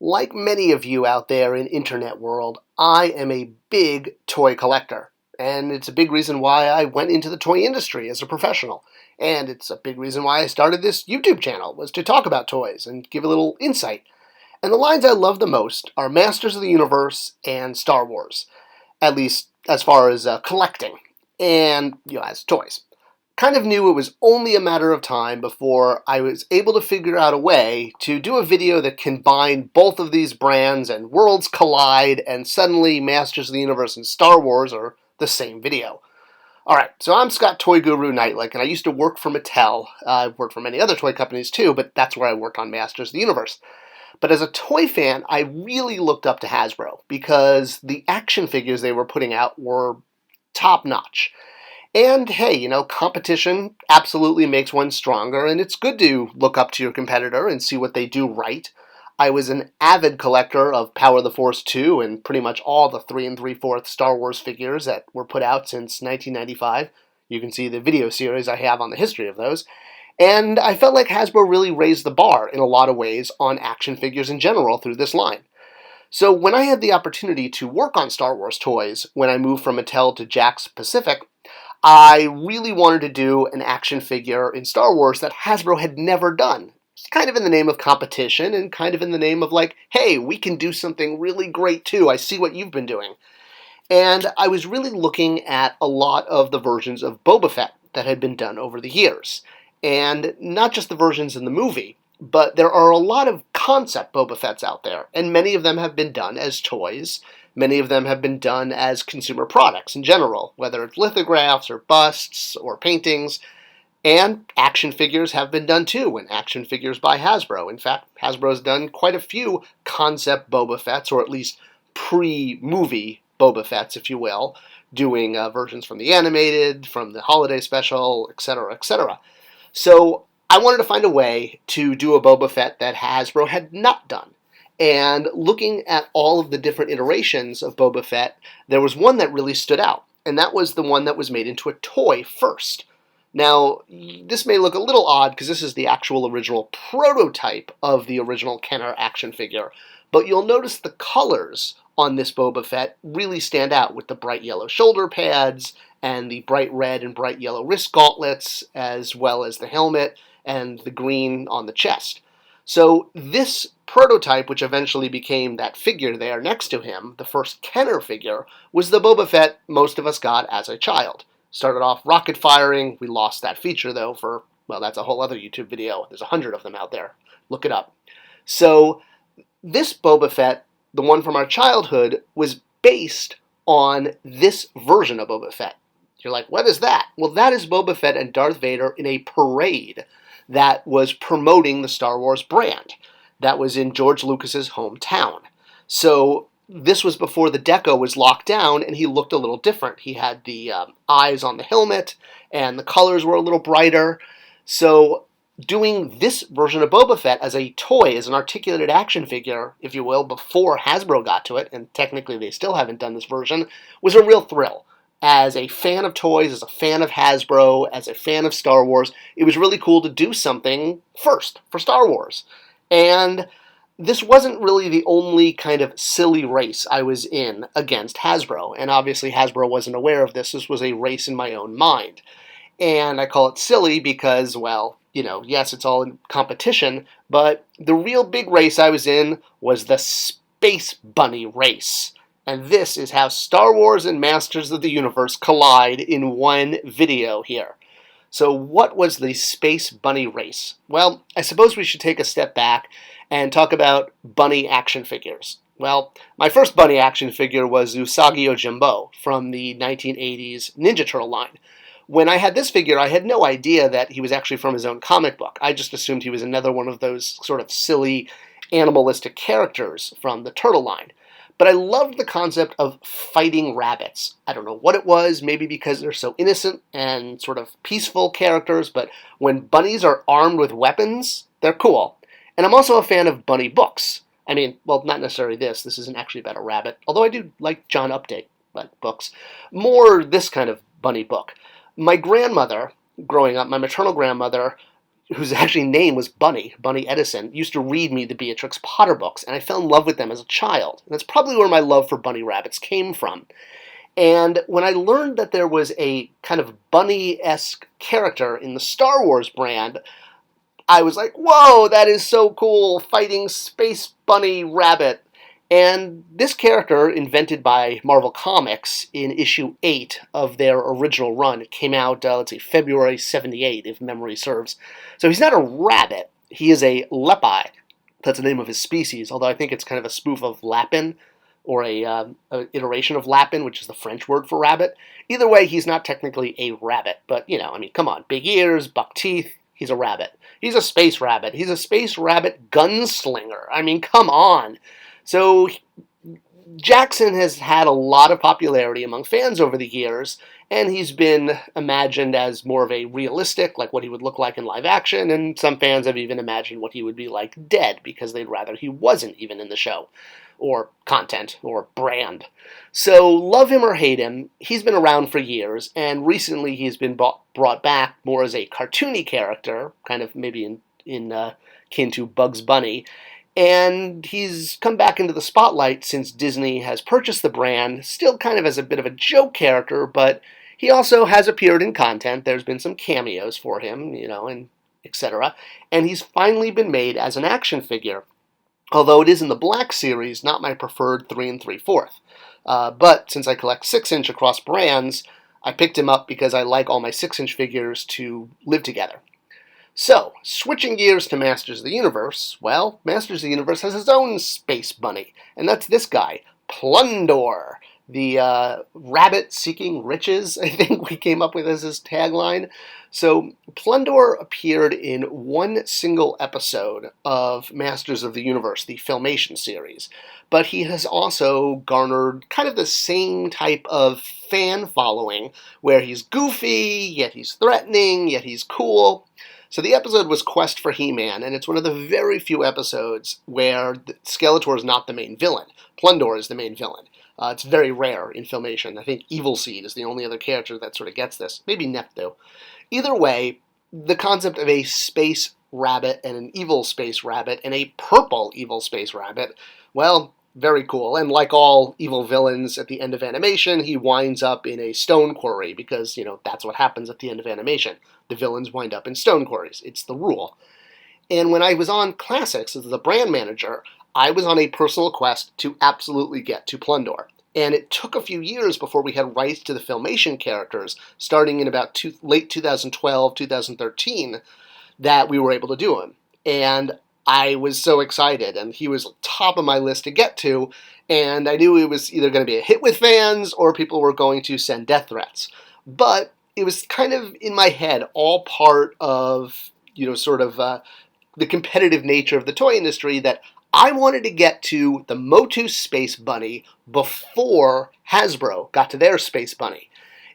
Like many of you out there in internet world, I am a big toy collector. And it's a big reason why I went into the toy industry as a professional. And it's a big reason why I started this YouTube channel, was to talk about toys and give a little insight. And the lines I love the most are Masters of the Universe and Star Wars, at least as far as collecting and, as toys. Kind of knew it was only a matter of time before I was able to figure out a way to do a video that combined both of these brands and worlds collide, and suddenly Masters of the Universe and Star Wars are the same video. Alright, so I'm Toy Guru Neitlich, and I used to work for Mattel. I've worked for many other toy companies too, but that's where I worked on Masters of the Universe. But as a toy fan, I really looked up to Hasbro because the action figures they were putting out were top-notch. And hey, competition absolutely makes one stronger, and it's good to look up to your competitor and see what they do right. I was an avid collector of Power of the Force 2 and pretty much all the 3 3/4 Star Wars figures that were put out since 1995. You can see the video series I have on the history of those. And I felt like Hasbro really raised the bar in a lot of ways on action figures in general through this line. So when I had the opportunity to work on Star Wars toys when I moved from Mattel to Jakks Pacific, I really wanted to do an action figure in Star Wars that Hasbro had never done. It's kind of in the name of competition and kind of in the name of like, hey, we can do something really great too. I see what you've been doing. And I was really looking at a lot of the versions of Boba Fett that had been done over the years. And not just the versions in the movie, but there are a lot of concept Boba Fetts out there, and many of them have been done as toys. Many of them have been done as consumer products in general, whether it's lithographs or busts or paintings. And action figures have been done too, and action figures by Hasbro. In fact, Hasbro's done quite a few concept Boba Fetts, or at least pre-movie Boba Fetts, if you will, doing versions from the animated, from the holiday special, etc., etc. So I wanted to find a way to do a Boba Fett that Hasbro had not done. And looking at all of the different iterations of Boba Fett, there was one that really stood out, and that was the one that was made into a toy first. Now, this may look a little odd because this is the actual original prototype of the original Kenner action figure, but you'll notice the colors on this Boba Fett really stand out with the bright yellow shoulder pads and the bright red and bright yellow wrist gauntlets, as well as the helmet and the green on the chest. So this prototype, which eventually became that figure there next to him, the first Kenner figure, was the Boba Fett most of us got as a child. Started off rocket firing. We lost that feature, though, for, well, that's a whole other YouTube video. There's 100 of them out there. Look it up. So this Boba Fett, the one from our childhood, was based on this version of Boba Fett. You're like, what is that? Well, that is Boba Fett and Darth Vader in a parade that was promoting the Star Wars brand. That was in George Lucas's hometown. So this was before the deco was locked down, and he looked a little different. He had the eyes on the helmet, and the colors were a little brighter. So doing this version of Boba Fett as a toy, as an articulated action figure, if you will, before Hasbro got to it, and technically they still haven't done this version, was a real thrill. As a fan of toys, as a fan of Hasbro, as a fan of Star Wars, it was really cool to do something first for Star Wars. And this wasn't really the only kind of silly race I was in against Hasbro. And obviously Hasbro wasn't aware of this. This was a race in my own mind. And I call it silly because, well, yes, it's all in competition, but the real big race I was in was the Space Bunny race. And this is how Star Wars and Masters of the Universe collide in one video here. So what was the Space Bunny race? Well, I suppose we should take a step back and talk about bunny action figures. Well, my first bunny action figure was Usagio Jimbo from the 1980s Ninja Turtle line. When I had this figure, I had no idea that he was actually from his own comic book. I just assumed he was another one of those sort of silly animalistic characters from the Turtle line. But I loved the concept of fighting rabbits. I don't know what it was, maybe because they're so innocent and sort of peaceful characters, but when bunnies are armed with weapons, they're cool. And I'm also a fan of bunny books. I mean, well, not necessarily this. This isn't actually about a rabbit, although I do like John Update books. More this kind of bunny book. My grandmother, growing up, my maternal grandmother, whose actually name was Bunny Edison, used to read me the Beatrix Potter books, and I fell in love with them as a child. And that's probably where my love for bunny rabbits came from. And when I learned that there was a kind of bunny-esque character in the Star Wars brand, I was like, whoa, that is so cool, fighting space bunny rabbit. And this character, invented by Marvel Comics in issue 8 of their original run, it came out, February 78, if memory serves. So he's not a rabbit, he is a lepi. That's the name of his species, although I think it's kind of a spoof of Lapin, or a iteration of Lapin, which is the French word for rabbit. Either way, he's not technically a rabbit, but, come on, big ears, buck teeth, he's a rabbit. He's a space rabbit. He's a space rabbit gunslinger. Come on. So Jackson has had a lot of popularity among fans over the years, and he's been imagined as more of a realistic, like what he would look like in live action, and some fans have even imagined what he would be like dead, because they'd rather he wasn't even in the show, or content, or brand. So love him or hate him, he's been around for years, and recently he's been brought back more as a cartoony character, kind of maybe in kin to Bugs Bunny, and he's come back into the spotlight since Disney has purchased the brand, still kind of as a bit of a joke character, but he also has appeared in content. There's been some cameos for him, and etc. And he's finally been made as an action figure, although it is in the Black Series, not my preferred 3 3/4. But since I collect 6-inch across brands, I picked him up because I like all my 6-inch figures to live together. So, switching gears to Masters of the Universe, well, Masters of the Universe has its own space bunny, and that's this guy, Plunder, the rabbit seeking riches, I think we came up with as his tagline. So, Plunder appeared in one single episode of Masters of the Universe, the Filmation series, but he has also garnered kind of the same type of fan following, where he's goofy, yet he's threatening, yet he's cool. So the episode was Quest for He-Man, and it's one of the very few episodes where Skeletor is not the main villain. Plunder is the main villain. It's very rare in Filmation. I think Evil Seed is the only other character that sort of gets this. Maybe Neptune. Either way, the concept of a space rabbit and an evil space rabbit and a purple evil space rabbit, well, very cool. And like all evil villains at the end of animation, he winds up in a stone quarry because, that's what happens at the end of animation. The villains wind up in stone quarries. It's the rule. And when I was on Classics as the brand manager, I was on a personal quest to absolutely get to Plunder. And it took a few years before we had rights to the Filmation characters, starting in about late 2012, 2013, that we were able to do him. And I was so excited, and he was top of my list to get to, and I knew it was either going to be a hit with fans or people were going to send death threats. But it was kind of in my head, all part of, the competitive nature of the toy industry, that I wanted to get to the Motu Space Bunny before Hasbro got to their Space Bunny.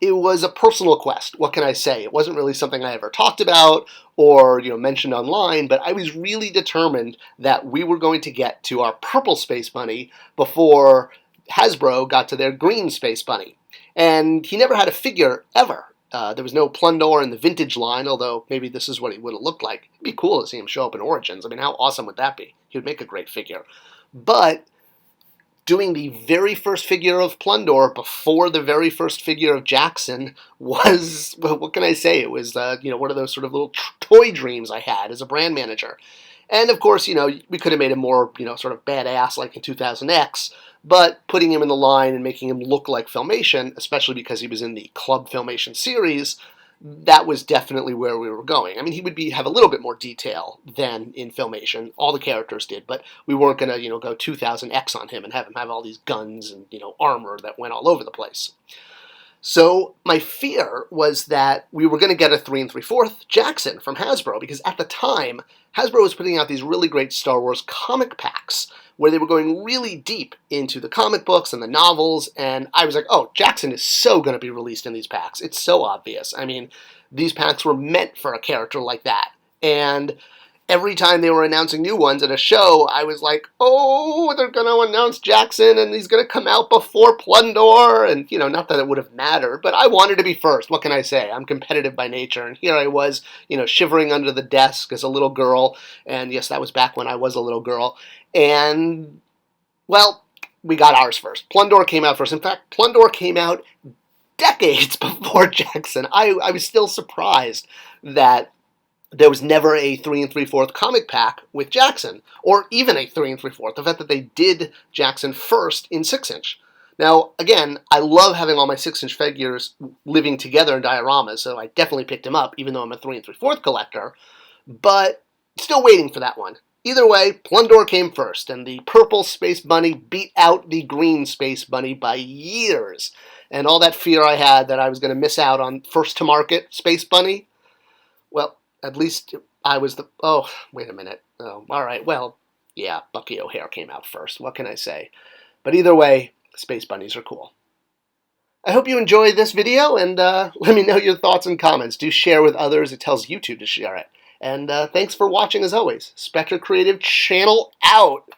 It was a personal quest. What can I say? It wasn't really something I ever talked about or, mentioned online, but I was really determined that we were going to get to our purple Space Bunny before Hasbro got to their green Space Bunny. And he never had a figure, ever. There was no Plunder in the vintage line, although maybe this is what he would have looked like. It'd be cool to see him show up in Origins. How awesome would that be? He would make a great figure. But doing the very first figure of Plunder before the very first figure of Jackson was, well, what can I say? It was, one of those sort of little toy dreams I had as a brand manager. And of course, we could have made him more, sort of badass like in 2000X, but putting him in the line and making him look like Filmation, especially because he was in the Club Filmation series, that was definitely where we were going. He would have a little bit more detail than in Filmation. All the characters did, but we weren't going to, go 2000X on him and have him have all these guns and, armor that went all over the place. So my fear was that we were going to get a 3 3/4 Jackson from Hasbro, because at the time, Hasbro was putting out these really great Star Wars comic packs where they were going really deep into the comic books and the novels, and I was like, oh, Jackson is so going to be released in these packs. It's so obvious. These packs were meant for a character like that. And every time they were announcing new ones at a show, I was like, oh, they're going to announce Jackson and he's going to come out before Plunder. And, you know, not that it would have mattered, but I wanted to be first. What can I say? I'm competitive by nature. And here I was, you know, shivering under the desk as a little girl. And yes, that was back when I was a little girl. And, well, we got ours first. Plunder came out first. In fact, Plunder came out decades before Jackson. I was still surprised that there was never a 3 3/4 comic pack with Jackson, or even a 3 3/4. The fact that they did Jackson first in 6-inch. Now, again, I love having all my 6-inch figures living together in dioramas, so I definitely picked him up, even though I'm a 3 3/4 collector, but still waiting for that one. Either way, Plunder came first, and the purple Space Bunny beat out the green Space Bunny by years. And all that fear I had that I was going to miss out on first-to-market Space Bunny, well, at least I was the... Oh, wait a minute. Oh, all right. Well, yeah, Bucky O'Hare came out first. What can I say? But either way, Space Bunnies are cool. I hope you enjoyed this video, and let me know your thoughts and comments. Do share with others. It tells YouTube to share it. And thanks for watching, as always. Spector Creative channel out.